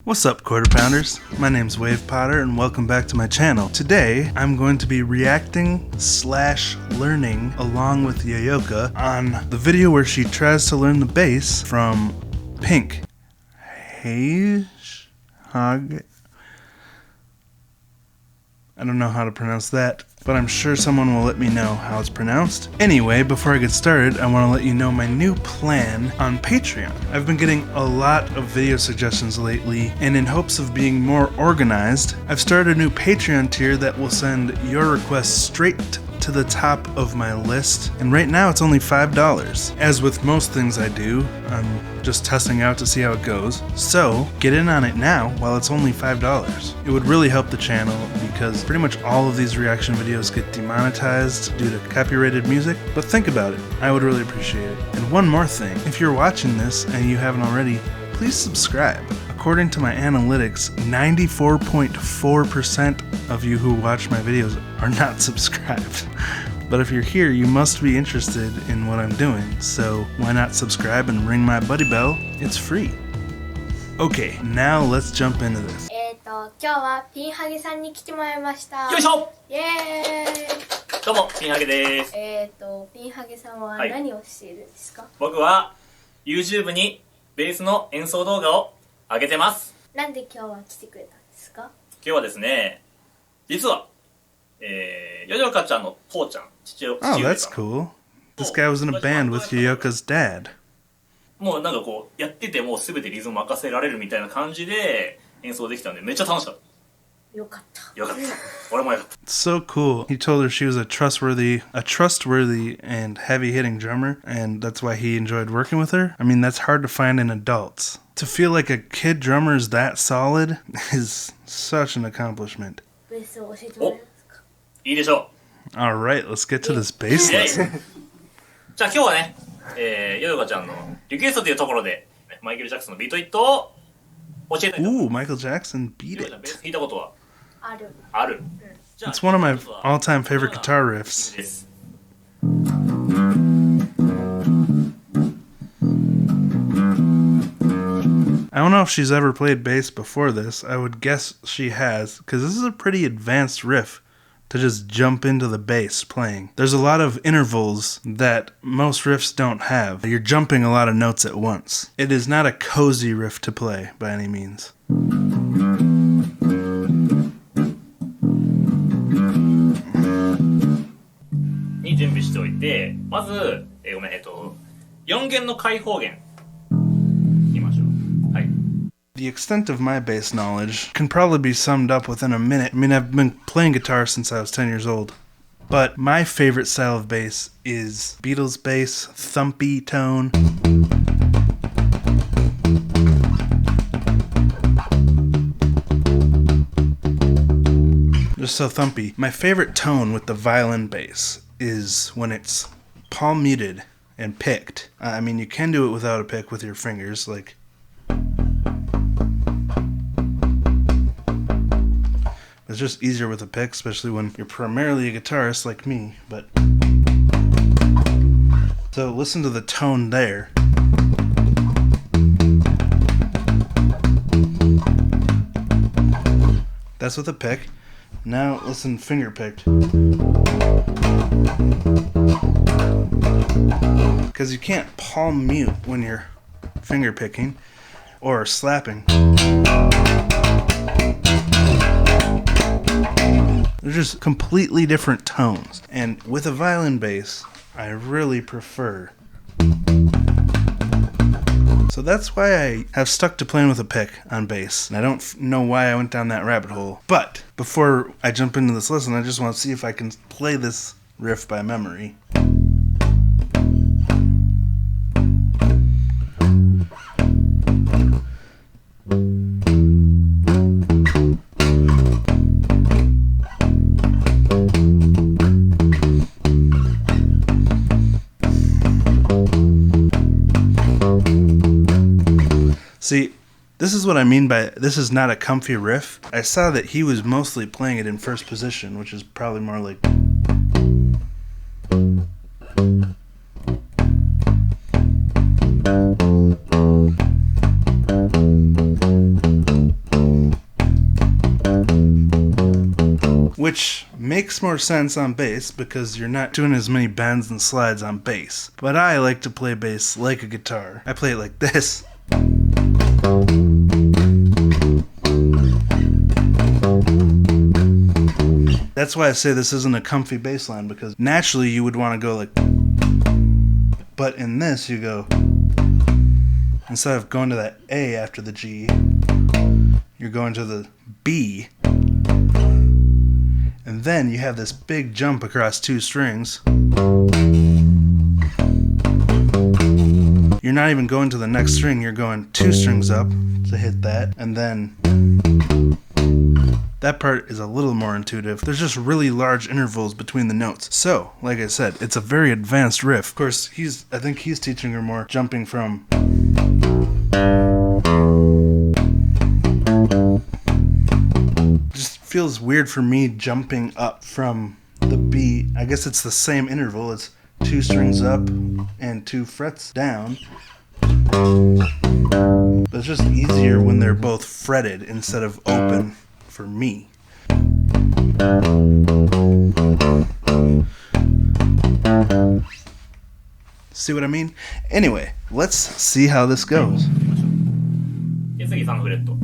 What's up, Quarter Pounders? My name's Wave Potter and welcome back to my channel. Today, I'm going to be reacting / learning along with Yoyoka on the video where she tries to learn the bass from Pink Hage? I don't know how to pronounce that, but I'm sure someone will let me know how it's pronounced. Anyway, before I get started, I want to let you know my new plan on Patreon. I've been getting a lot of video suggestions lately, and in hopes of being more organized, I've started a new Patreon tier that will send your requests straight to the top of my list, and right now it's only $5. As with most things I do, I'm just testing out to see how it goes, so get in on it now while it's only $5. It would really help the channel because pretty much all of these reaction videos get demonetized due to copyrighted music, but think about it, I would really appreciate it. And one more thing, if you're watching this and you haven't already, please subscribe. According to my analytics, 94.4% of you who watch my videos are not subscribed. But if you're here, you must be interested in what I'm doing, so why not subscribe and ring my buddy bell? It's free. Okay, now let's jump into this. 今日はピンハゲさんに来てもらいました。よいしょ。イエーイ。どうもピンハゲです。ピンハゲさんは何をしているんですか？僕は YouTube にベースの演奏動画を上げてます。なんで今日は来てくれたんですか？今日はですね、実はヨヨカちゃんの父ちゃん、父上 Oh, that's cool. This guy was in a band with Yoyoka's dad. もうなんかこうやっててもうすべてリズム任せられるみたいな感じで演奏できたんでめっちゃ楽しかった。よかった。よかった。俺もよかった。 So cool. He told her she was a trustworthy and heavy-hitting drummer, and that's why he enjoyed working with her. I mean, that's hard to find in adults. To feel like a kid drummer is that solid is such an accomplishment. ベースを教えてもらえますか？いいでしょう。 Alright, let's get to this bass lesson. じゃあ今日はね、ヨヨカちゃんのリクエストというところでマイケル・ジャクソンのビートイットを教えたいと思います。 Ooh, Michael Jackson beat ヨヨカちゃんベー it. ス弾いたことはある。ある。 It's one of my all-time favorite guitar riffs. です。 I don't know if she's ever played bass before this. I would guess she has, because this is a pretty advanced riff to just jump into the bass playing. There's a lot of intervals that most riffs don't have. You're jumping a lot of notes at once. It is not a cozy riff to play by any means. に準備しておいて、まず、4弦の開放弦弾きましょう。はい。 The extent of my bass knowledge can probably be summed up within a minute. I mean, I've been playing guitar since I was 10 years old. But my favorite style of bass is Beatles bass, thumpy tone. Just so thumpy. My favorite tone with the violin bass is when it's palm muted and picked. I mean, you can do it without a pick with your fingers, like. It's just easier with a pick, especially when you're primarily a guitarist like me, but. So listen to the tone there. That's with a pick. Now listen finger picked. Because you can't palm mute when you're finger picking or slapping. They're just completely different tones. And with a violin bass, I really prefer. So that's why I have stuck to playing with a pick on bass. And I don't know why I went down that rabbit hole. But before I jump into this lesson, I just want to see if I can play this riff by memory. See, this is what I mean by this is not a comfy riff. I saw that he was mostly playing it in first position, which is probably more like. which makes more sense on bass because you're not doing as many bends and slides on bass. But I like to play bass like a guitar. I play it like this. That's why I say this isn't a comfy bass line, because naturally you would want to go like, but in this you go, instead of going to that A after the G, you're going to the B, and then you have this big jump across two strings. You're not even going to the next string, you're going two strings up to hit that, and then that part is a little more intuitive. There's just really large intervals between the notes. So, like I said, it's a very advanced riff. Of course, I think he's teaching her more jumping from. Just feels weird for me jumping up from the B. I guess it's the same interval. It's two strings up and two frets down. But it's just easier when they're both fretted instead of open. For me. See what I mean? Anyway, let's see how this goes. で次3フレット。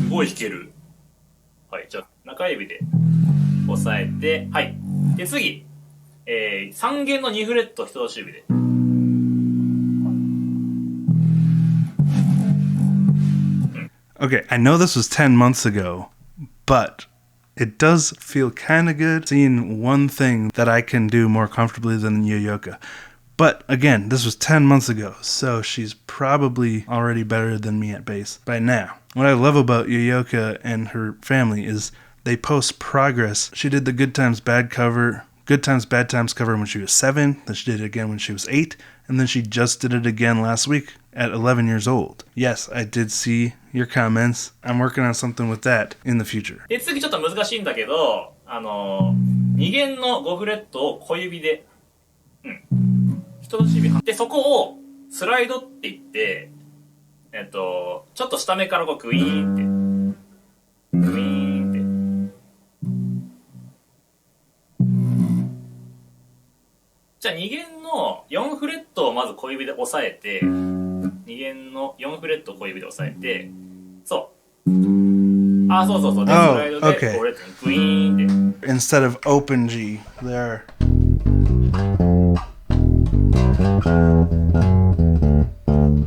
すごい弾ける。はい、じゃあ中指で押さえて、はい。で次、3弦の2フレット人差し指で。Okay, I know this was 10 months ago, but it does feel kind of good seeing one thing that I can do more comfortably than Yoyoka. But again, this was 10 months ago, so she's probably already better than me at bass by now. What I love about Yoyoka and her family is they post progress. She did the Good Times Bad Times cover when she was 7, then she did it again when she was 8, and then she just did it again last week at 11 years old. Yes, I did see your comments. I'm working on something with that in the future. で次ちょっと難しいんだけど、2弦の5フレットを小指で、人差し指でそこをスライドって言って、ちょっと下目からこうグイーンって、グイーンって。じゃあ2弦の4フレットをまず小指で押さえて、2弦の4フレットを小指で押さえて、そう。あ、そうそうそう。で、スライドで5フレットにグイーンって。Instead of open G, there.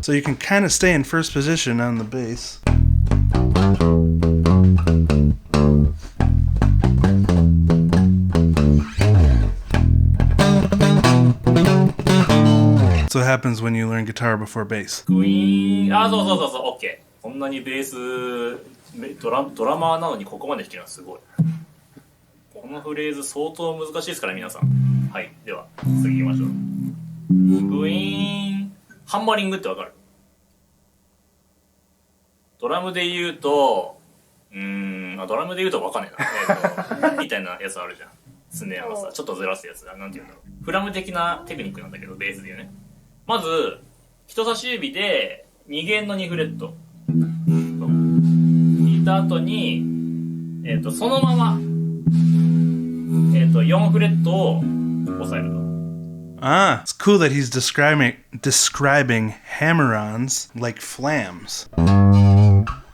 So you can kind of stay in first position on the bass. That's what happens when you learn guitar before bass. グイーン。あ、そうそうそうそう。OK。こんなにベースドラマーなのにここまで弾けるのはすごい。このフレーズ相当難しいですから皆さん。はい。では次行きましょう。グイーン。ハンマリングってわかる？ドラムで言うと、ドラムで言うとわかんねえな。みたいなやつあるじゃん。スネアのさ、ちょっとずらすやつだ。なんて言うんだろう。フラム的なテクニックなんだけど、ベースで言うね。まず、人差し指で2弦の2フレット。弾いた後に、そのまま、4フレットを押さえると。Ah, it's cool that he's describing hammer-ons like flams.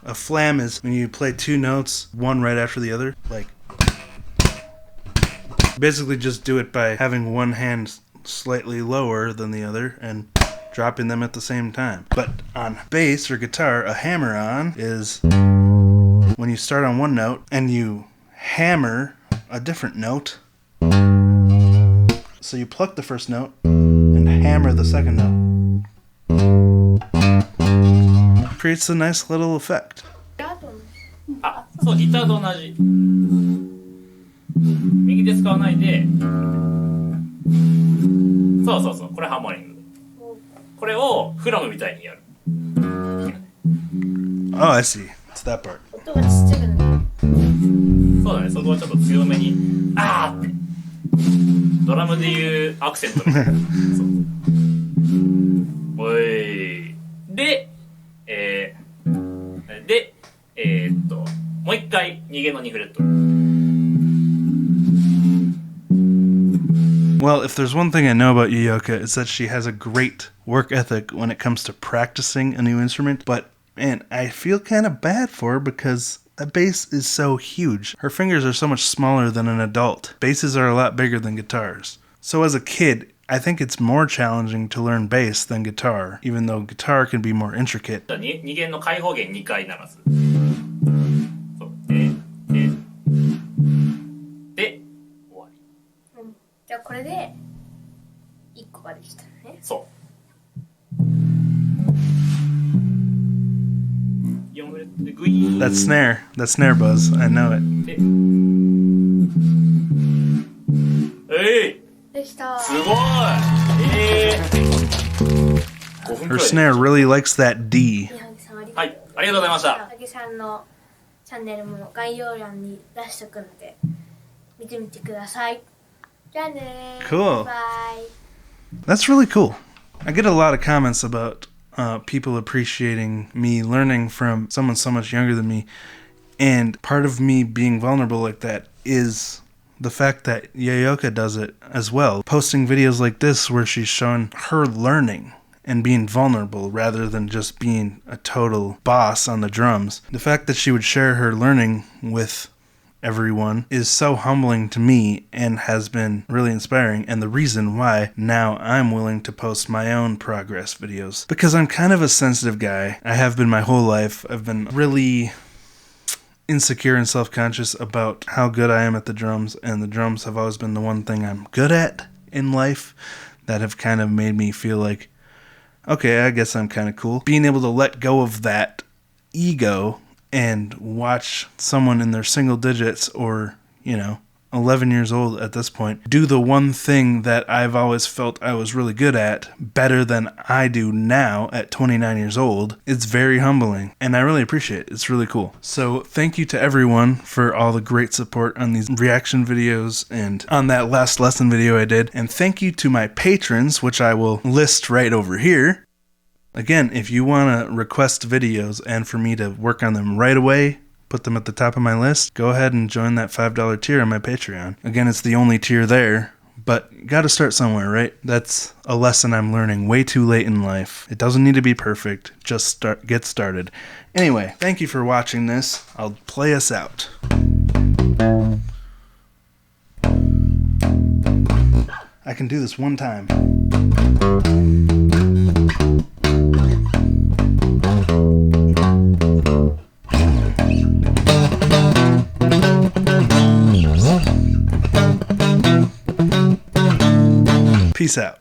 A flam is when you play two notes, one right after the other, like. Basically just do it by having one hand slightly lower than the other and dropping them at the same time. But on bass or guitar, a hammer-on is when you start on one note and you hammer a different note. So you pluck the first note and hammer the second note. Creates a nice little effect. あ、そう、ギターと同じ。右手使わないで、そうそうそう、これハンマリング。これをフラムみたいにやる。Oh, I see. It's that part. 音がちっちゃくなる。そうだね、そこはちょっと強めに、あーって。ドラムでいうアクセントみたいな。そうおい。で、弦の2フレット。Well, if there's one thing I know about Yoyoka, it's that she has a great work ethic when it comes to practicing a new instrument, but man, I feel kind of bad for her because a bass is so huge. Her fingers are so much smaller than an adult. Basses are a lot bigger than guitars. So as a kid, I think it's more challenging to learn bass than guitar, even though guitar can be more intricate. 2弦の開放弦2回鳴らす。そう。で、終わり。じゃあこれで1個ができたのね。そう。4フレットでグイーン。That snare buzz, I know it. で、できた。すごい。5分く Her らい。 snare really likes that D. ピンハギさんありがとう。はい、ありがとうございました。ピンハギさんのチャンネルも概要欄に出しとくので見てみてください。じゃあねー。 Cool. バイ。 That's really cool. I get a lot of comments about people appreciating me learning from someone so much younger than me. And part of me being vulnerable like that is the fact that Yoyoka does it as well. Posting videos like this where she's showing her learning and being vulnerable rather than just being a total boss on the drums. The fact that she would share her learning with everyone is so humbling to me and has been really inspiring, and the reason why now I'm willing to post my own progress videos. Because I'm kind of a sensitive guy. I have been my whole life. I've been really insecure and self-conscious about how good I am at the drums, and the drums have always been the one thing I'm good at in life that have kind of made me feel like, okay, I guess I'm kind of cool. Being able to let go of that ego and watch someone in their single digits or, 11 years old at this point, do the one thing that I've always felt I was really good at better than I do now at 29 years old. It's very humbling, and I really appreciate it. It's really cool. So thank you to everyone for all the great support on these reaction videos and on that last lesson video I did. And thank you to my patrons, which I will list right over here. Again, if you want to request videos and for me to work on them right away, put them at the top of my list, go ahead and join that $5 tier on my Patreon. Again, it's the only tier there, but you got to start somewhere, right? That's a lesson I'm learning way too late in life. It doesn't need to be perfect, just get started. Anyway, thank you for watching this. I'll play us out. I can do this one time. Peace out.